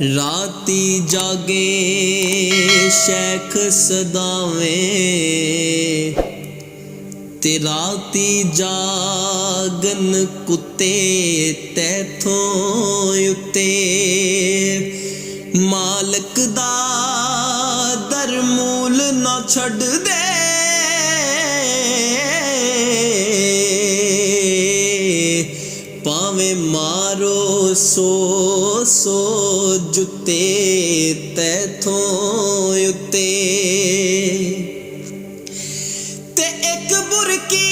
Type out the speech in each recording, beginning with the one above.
راتی جاگے شیخ سداویں تے راتی جاگن کتے تیتھوں اتے مالک دا در مول نہ چھڑ دے پاویں مارو سو سو جتے تیتھوں اتے تے ایک برکی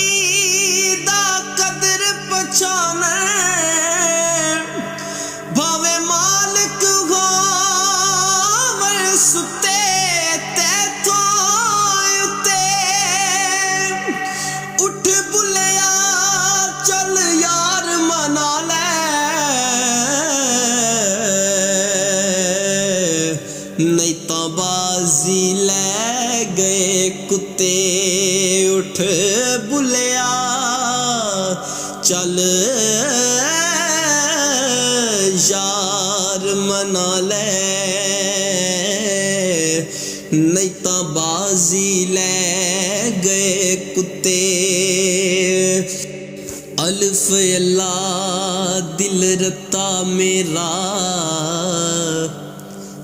دا قدر پچھانا بھاویں مالک ہوویں ستے تیتھوں اتے اٹھ بلیا چل یار منا لے نہیں تو بازی لے گئے کتے اٹھ بلیا چل یار منا لے نہیں تو بازی لے گئے کتے الف اللہ دل رتا میرا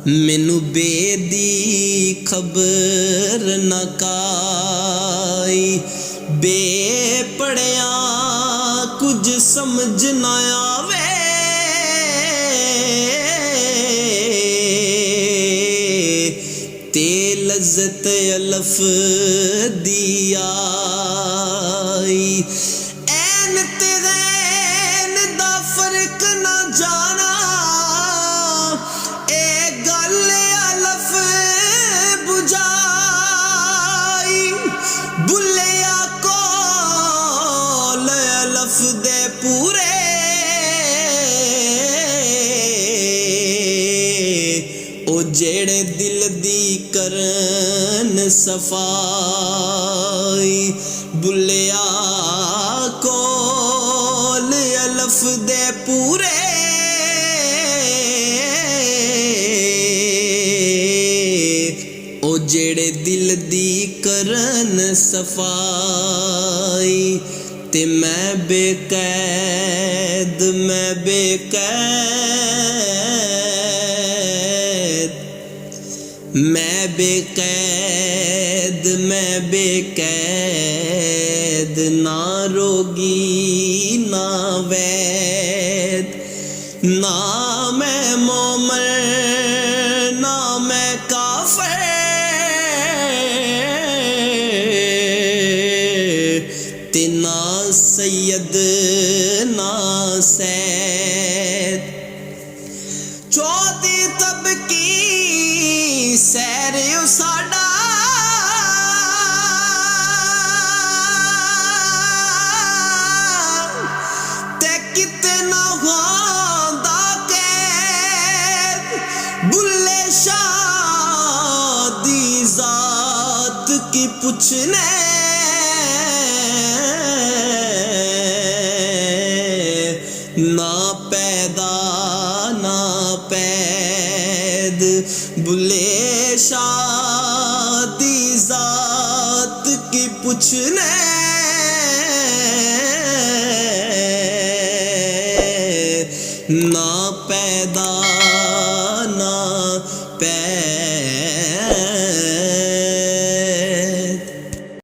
مینو بے دی خبر نہ کائی بے پڑھیا کچھ سمجھ نہ آوے تے لذت الف دی آئی این تے غین دا فرق نہ جانا بلیا کول الف دے پورے او جیڑے دل دی کرن صفائی بلیا کول الف دے پورے او جیڑے دل دی کرن صفائی تے میں بے قید نہ روگی نہ وید نہ میں مومن نہ میں کافر تے نہ سید نہ سید چوتھی تب کی سیر ساڈا تے کتنا ہوندا قید بلے شاہ دی ذات کی پوچھنے نہ پیدا نہ پید بلے شاہ دی ذات کی پوچھنے نہ پیدا نہ پید